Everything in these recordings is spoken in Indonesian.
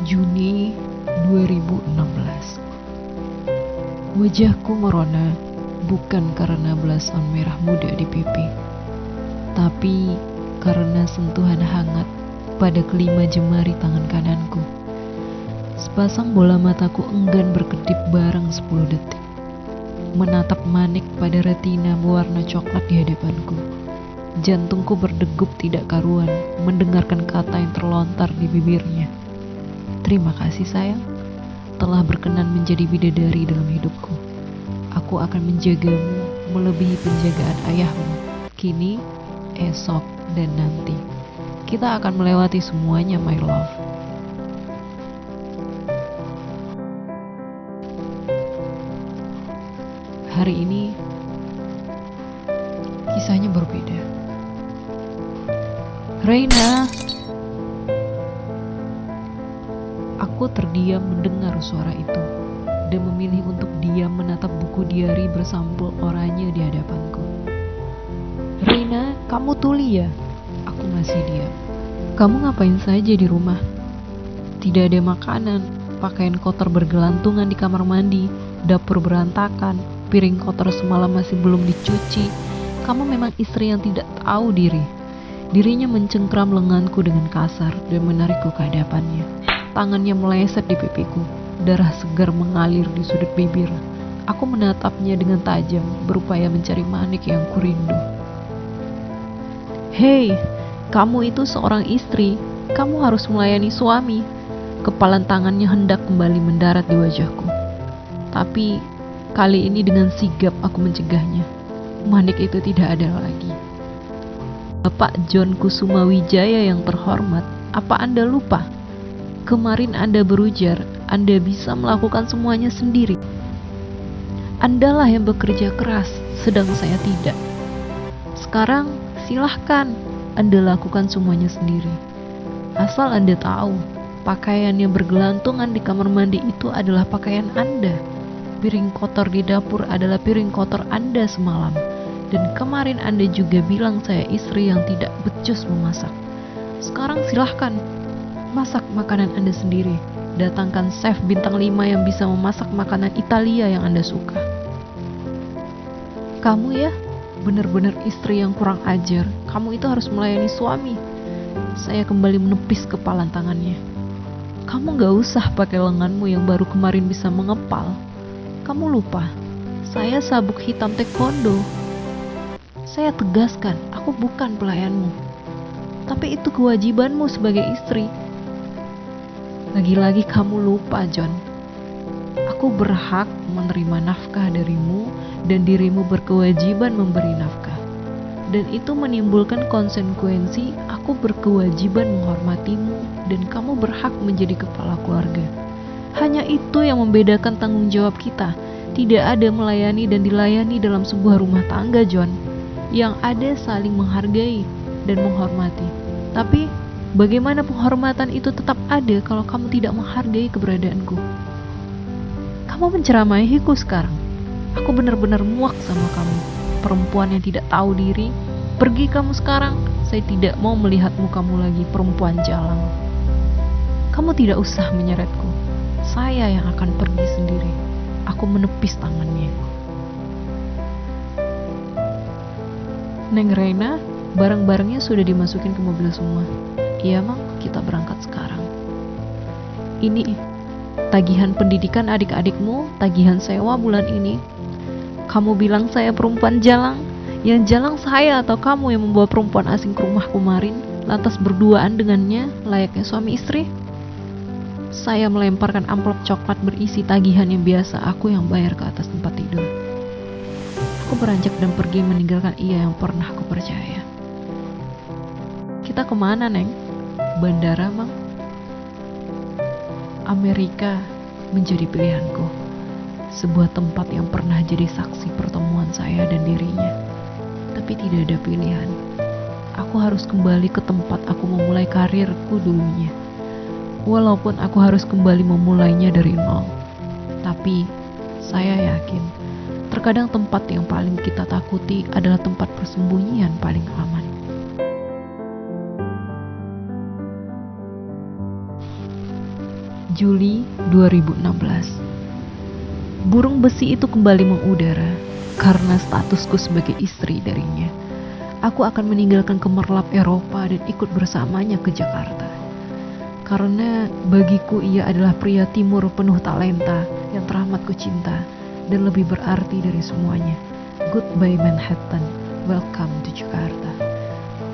Juni 2016. Wajahku merona bukan karena belasan merah muda di pipi, tapi karena sentuhan hangat pada kelima jemari tangan kananku. Sepasang bola mataku enggan berkedip bareng 10 detik, menatap manik pada retina berwarna coklat di hadapanku. Jantungku berdegup tidak karuan mendengarkan kata yang terlontar di bibirnya. Terima kasih sayang, telah berkenan menjadi bidadari dalam hidupku. Aku akan menjagamu melebihi penjagaan ayahmu, kini, esok, dan nanti. Kita akan melewati semuanya, my love. Hari ini kisahnya berbeda. Reina. Aku terdiam mendengar suara itu dan memilih untuk diam menatap buku diari bersampul oranye di hadapanku. Reina, kamu tuli ya? Aku masih diam. Kamu ngapain saja di rumah? Tidak ada makanan, pakaian kotor bergelantungan di kamar mandi, dapur berantakan, piring kotor semalam masih belum dicuci. Kamu memang istri yang tidak tahu diri. Dirinya mencengkram lenganku dengan kasar dan menarikku ke hadapannya. Tangannya meleset di pipiku. Darah segar mengalir di sudut bibir. Aku menatapnya dengan tajam, berupaya mencari manik yang kurindu. Hei, kamu itu seorang istri. Kamu harus melayani suami. Kepalan tangannya hendak kembali mendarat di wajahku. Tapi kali ini dengan sigap aku mencegahnya. Manik itu tidak ada lagi. Bapak John Kusuma Wijaya yang terhormat, apa Anda lupa? Kemarin Anda berujar, Anda bisa melakukan semuanya sendiri. Andalah yang bekerja keras, sedang saya tidak. Sekarang silahkan Anda lakukan semuanya sendiri. Asal Anda tahu, pakaian yang bergelantungan di kamar mandi itu adalah pakaian Anda. Piring kotor di dapur adalah piring kotor Anda semalam. Dan kemarin Anda juga bilang saya istri yang tidak becus memasak. Sekarang silahkan, masak makanan Anda sendiri. Datangkan chef bintang 5 yang bisa memasak makanan Italia yang Anda suka. Kamu ya, benar-benar istri yang kurang ajar. Kamu itu harus melayani suami. Saya kembali menepis kepalan tangannya. Kamu gak usah pakai lenganmu yang baru kemarin bisa mengepal. Kamu lupa, saya sabuk hitam taekwondo. Saya tegaskan, aku bukan pelayanmu. Tapi itu kewajibanmu sebagai istri. Lagi-lagi kamu lupa, John. Aku berhak menerima nafkah darimu dan dirimu berkewajiban memberi nafkah. Dan itu menimbulkan konsekuensi aku berkewajiban menghormatimu dan kamu berhak menjadi kepala keluarga. Hanya itu yang membedakan tanggung jawab kita. Tidak ada melayani dan dilayani dalam sebuah rumah tangga, John. Yang ada saling menghargai dan menghormati. Tapi bagaimana penghormatan itu tetap ada kalau kamu tidak menghargai keberadaanku? Kamu menceramahiku sekarang. Aku benar-benar muak sama kamu. Perempuan yang tidak tahu diri. Pergi kamu sekarang. Saya tidak mau melihat mukamu lagi, perempuan jalang. Kamu tidak usah menyeretku. Saya yang akan pergi sendiri. Aku menepis tangannya. Neng Reina, barang-barangnya sudah dimasukin ke mobil semua. Iya Mang, kita berangkat sekarang. Ini tagihan pendidikan adik-adikmu, tagihan sewa bulan ini. Kamu bilang saya perempuan jalang. Yang jalang saya atau kamu yang membawa perempuan asing ke rumah kemarin, lantas berduaan dengannya layaknya suami istri? Saya melemparkan amplop coklat berisi tagihan yang biasa aku yang bayar ke atas tempat tidur. Aku beranjak dan pergi meninggalkan ia yang pernah aku percaya. Kita kemana, Neng? Bandara, Mang? Amerika menjadi pilihanku. Sebuah tempat yang pernah jadi saksi pertemuan saya dan dirinya. Tapi tidak ada pilihan. Aku harus kembali ke tempat aku memulai karirku dulunya. Walaupun aku harus kembali memulainya dari nol. Tapi saya yakin terkadang tempat yang paling kita takuti adalah tempat persembunyian paling aman. Juli 2016. Burung besi itu kembali mengudara karena statusku sebagai istri darinya. Aku akan meninggalkan kemerlap Eropa dan ikut bersamanya ke Jakarta. Karena bagiku ia adalah pria timur penuh talenta yang teramat kucinta dan lebih berarti dari semuanya. Goodbye Manhattan, welcome to Jakarta.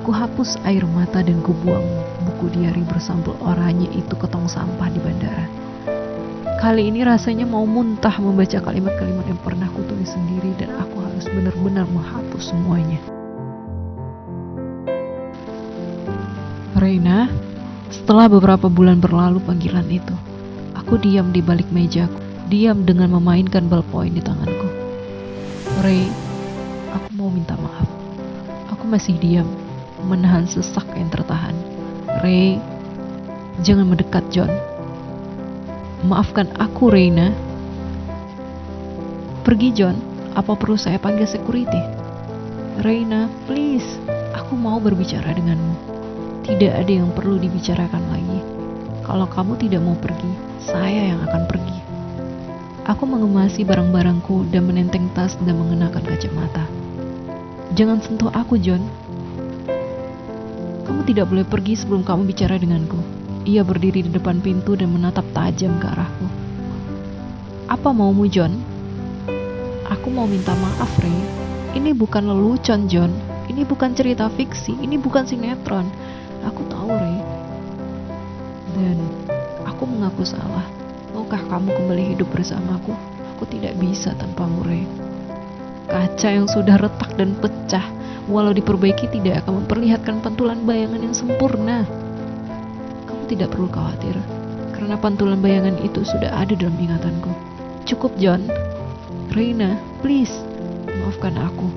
Kuhapus air mata dan kubuang buku diari bersampul oranye itu ke tong sampah di bandara. Kali ini rasanya mau muntah membaca kalimat-kalimat yang pernah kutulis sendiri dan aku harus benar-benar menghapus semuanya. Reina, setelah beberapa bulan berlalu panggilan itu, aku diam di balik mejaku, diam dengan memainkan ballpoint di tanganku. Rey, aku mau minta maaf. Aku masih diam, menahan sesak yang tertahan. Rey, jangan mendekat John. Maafkan aku Reina. Pergi John, apa perlu saya panggil security? Reina, please, aku mau berbicara denganmu. Tidak ada yang perlu dibicarakan lagi. Kalau kamu tidak mau pergi, saya yang akan pergi. Aku mengemasi barang-barangku dan menenteng tas dan mengenakan kacamata. Jangan sentuh aku John. Kamu tidak boleh pergi sebelum kamu bicara denganku. Ia berdiri di depan pintu dan menatap tajam ke arahku. Apa maumu John? Aku mau minta maaf Ray. Ini bukan lelucon John. Ini bukan cerita fiksi. Ini bukan sinetron. Aku tahu Ray. Dan aku mengaku salah. Maukah kamu kembali hidup bersamaku? Aku tidak bisa tanpamu Ray. Kaca yang sudah retak dan pecah, walau diperbaiki tidak akan memperlihatkan pantulan bayangan yang sempurna. Kamu tidak perlu khawatir, karena pantulan bayangan itu sudah ada dalam ingatanku. Cukup John. Reina, please, maafkan aku.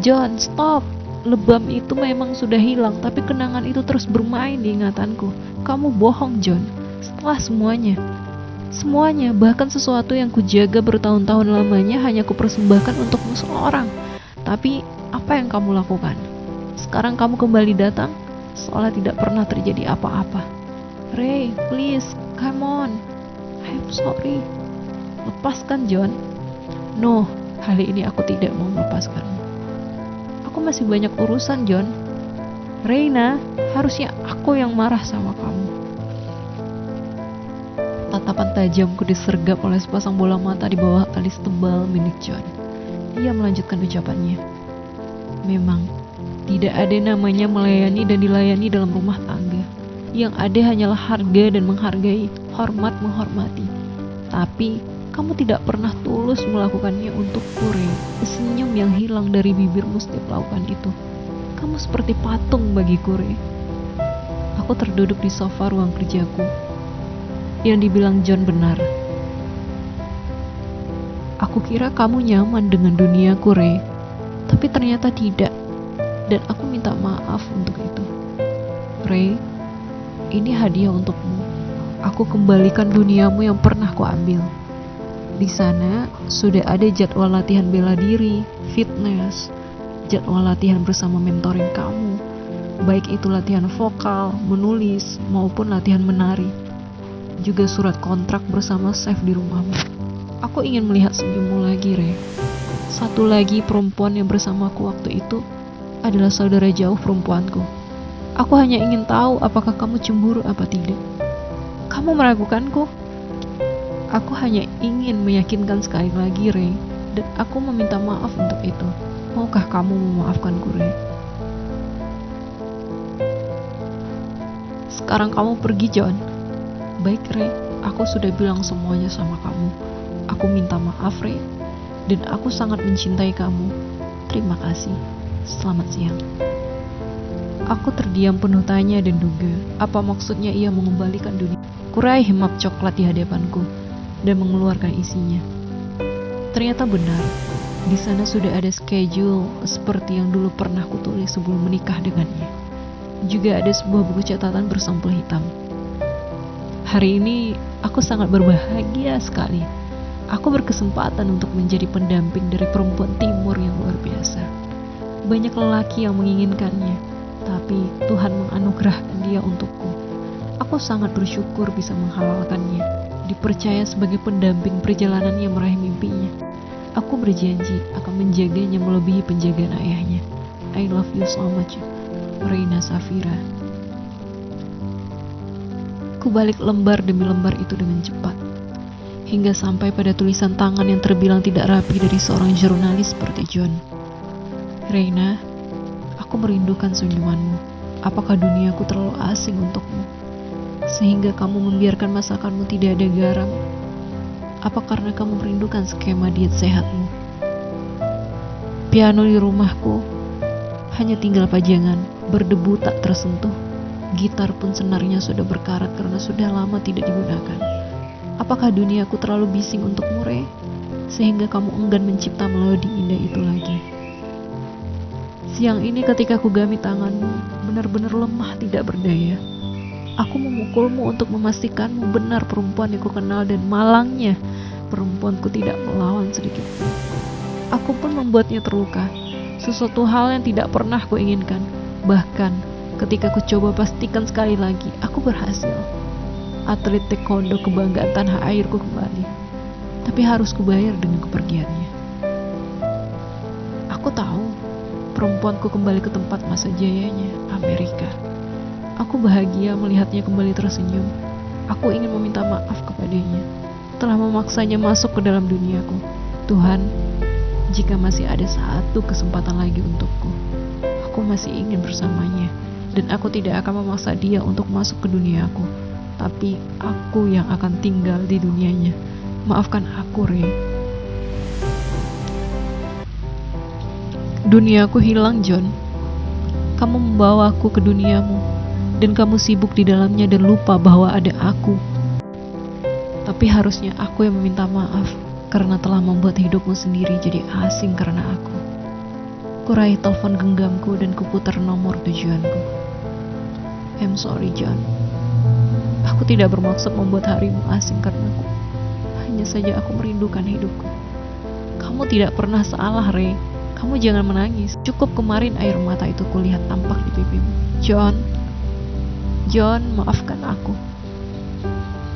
John, stop. Lebam itu memang sudah hilang, tapi kenangan itu terus bermain di ingatanku. Kamu bohong John. Setelah semuanya, bahkan sesuatu yang kujaga bertahun-tahun lamanya hanya kupersembahkan untukmu seorang. Tapi apa yang kamu lakukan? Sekarang kamu kembali datang seolah tidak pernah terjadi apa-apa. Ray, please, come on. I'm sorry. Lepaskan John. No, kali ini aku tidak mau melepaskanmu. Aku masih banyak urusan John. Reina, harusnya aku yang marah sama kamu. Tatapan tajamku disergap oleh sepasang bola mata di bawah alis tebal milik John. Dia melanjutkan ucapannya. Memang, tidak ada namanya melayani dan dilayani dalam rumah tangga. Yang ada hanyalah harga dan menghargai, hormat menghormati. Tapi, kamu tidak pernah tulus melakukannya untukku, Ray. Senyum yang hilang dari bibirmu setiap lakukan itu. Kamu seperti patung bagiku, Ray. Aku terduduk di sofa ruang kerjaku. Yang dibilang John benar. Aku kira kamu nyaman dengan duniaku, Ray. Tapi ternyata tidak. Dan aku minta maaf untuk itu. Ray, ini hadiah untukmu. Aku kembalikan duniamu yang pernah kuambil. Di sana sudah ada jadwal latihan bela diri, fitness, jadwal latihan bersama mentoring kamu, baik itu latihan vokal, menulis, maupun latihan menari. Juga surat kontrak bersama chef di rumahmu. Aku ingin melihat senyummu lagi, Ray. Satu lagi perempuan yang bersamaku waktu itu adalah saudara jauh perempuanku. Aku hanya ingin tahu apakah kamu cemburu apa tidak. Kamu meragukanku? Aku hanya ingin meyakinkan sekali lagi, Ray. Dan aku meminta maaf untuk itu. Maukah kamu memaafkanku, Ray? Sekarang kamu pergi, John. Baik, Ray. Aku sudah bilang semuanya sama kamu. Aku minta maaf, Ray. Dan aku sangat mencintai kamu. Terima kasih. Selamat siang. Aku terdiam penuh tanya dan duga. Apa maksudnya ia mengembalikan dunia? Kurai hemap coklat di hadapanku dan mengeluarkan isinya. Ternyata benar. Di sana sudah ada schedule seperti yang dulu pernah kutulis sebelum menikah dengannya. Juga ada sebuah buku catatan bersampul hitam. Hari ini aku sangat berbahagia sekali. Aku berkesempatan untuk menjadi pendamping dari perempuan timur yang luar biasa. Banyak lelaki yang menginginkannya, tapi Tuhan menganugerahkan dia untukku. Aku Aku sangat bersyukur bisa menghalalkannya, dipercaya sebagai pendamping perjalanannya meraih mimpinya. Aku berjanji akan menjaganya melebihi penjagaan ayahnya. I love you so much, Reina Safira. Ku balik lembar demi lembar itu dengan cepat, hingga sampai pada tulisan tangan yang terbilang tidak rapi dari seorang jurnalis seperti John. Reina, aku merindukan senyumanmu. Apakah duniaku terlalu asing untukmu, sehingga kamu membiarkan masakanmu tidak ada garam? Apa karena kamu merindukan skema diet sehatmu? Piano di rumahku hanya tinggal pajangan, berdebu tak tersentuh. Gitar pun senarnya sudah berkarat karena sudah lama tidak digunakan. Apakah duniaku terlalu bising untukmu, Re, sehingga kamu enggan mencipta melodi indah itu lagi? Siang ini ketika ku gami tanganmu, benar-benar lemah tidak berdaya. Aku memukulmu untuk memastikanmu benar perempuan yang kukenal, dan malangnya perempuanku tidak melawan sedikit pun. Aku pun membuatnya terluka, sesuatu hal yang tidak pernah kuinginkan. Bahkan ketika ku coba pastikan sekali lagi, aku berhasil. Atlet taekwondo kebanggaan tanah airku kembali, tapi harus kubayar dengan kepergiannya. Aku tahu perempuanku kembali ke tempat masa jayanya, Amerika. Aku bahagia melihatnya kembali tersenyum. Aku ingin meminta maaf kepadanya, telah memaksanya masuk ke dalam duniaku. Tuhan, jika masih ada satu kesempatan lagi untukku, aku masih ingin bersamanya. Dan aku tidak akan memaksa dia untuk masuk ke duniaku, tapi aku yang akan tinggal di dunianya. Maafkan aku, Re. Duniaku hilang, John. Kamu membawa aku ke duniamu, dan kamu sibuk di dalamnya dan lupa bahwa ada aku. Tapi harusnya aku yang meminta maaf karena telah membuat hidupmu sendiri jadi asing karena aku. Kuraih telepon genggamku dan kuputar nomor tujuanku. I'm sorry, John. Aku tidak bermaksud membuat harimu asing karenaku. Hanya saja aku merindukan hidupku. Kamu tidak pernah salah, Re. Kamu jangan menangis. Cukup kemarin air mata itu kulihat tampak di pipimu. John, maafkan aku.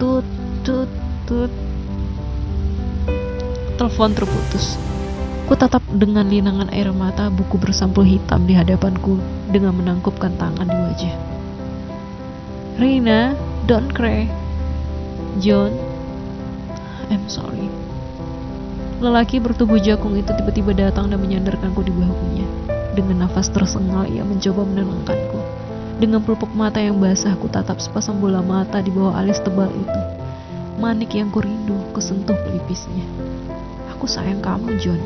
Tut, tut, tut. Telepon terputus. Ku tatap dengan linangan air mata buku bersampul hitam di hadapanku dengan menangkupkan tangan di wajah. Reina, don't cry. John, I'm sorry. Lelaki bertubuh jakung itu tiba-tiba datang dan menyandarkanku di bahunya. Dengan nafas tersengal ia mencoba menenangkanku. Dengan pelupuk mata yang basah ku tatap sepasang bola mata di bawah alis tebal itu. Manik yang kurindu, kusentuh pelipisnya. Aku sayang kamu, John.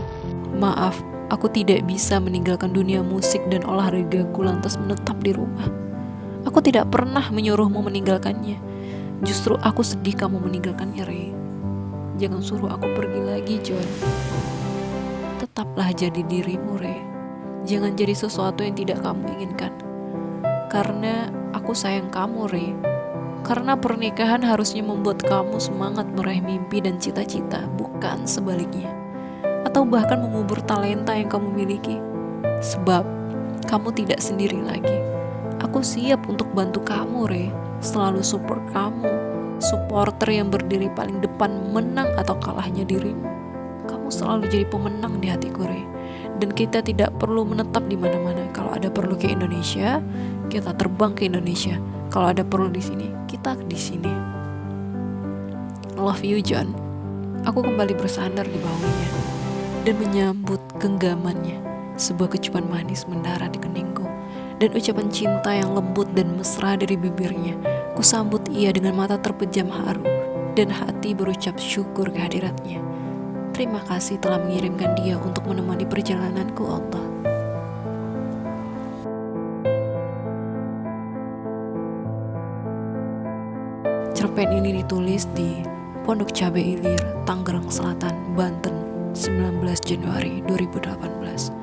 Maaf, aku tidak bisa meninggalkan dunia musik dan olahragaku lantas menetap di rumah. Aku tidak pernah menyuruhmu meninggalkannya. Justru aku sedih kamu meninggalkannya, Ray. Jangan suruh aku pergi lagi, John. Tetaplah jadi dirimu, Ray. Jangan jadi sesuatu yang tidak kamu inginkan. Karena aku sayang kamu, Ray. Karena pernikahan harusnya membuat kamu semangat meraih mimpi dan cita-cita, bukan sebaliknya. Atau bahkan mengubur talenta yang kamu miliki. Sebab kamu tidak sendiri lagi. Aku siap untuk bantu kamu, Re. Selalu support kamu. Supporter yang berdiri paling depan menang atau kalahnya dirimu. Kamu selalu jadi pemenang di hatiku, Re. Dan kita tidak perlu menetap di mana-mana. Kalau ada perlu ke Indonesia, kita terbang ke Indonesia. Kalau ada perlu di sini, kita di sini. Love you, John. Aku kembali bersandar di bahunya dan menyambut genggamannya. Sebuah kecupan manis mendarat di keningku, dan ucapan cinta yang lembut dan mesra dari bibirnya. Kusambut ia dengan mata terpejam haru, dan hati berucap syukur kehadiratnya. Terima kasih telah mengirimkan dia untuk menemani perjalananku, Allah. Cerpen ini ditulis di Pondok Cabe Ilir, Tangerang Selatan, Banten, 19 Januari 2018.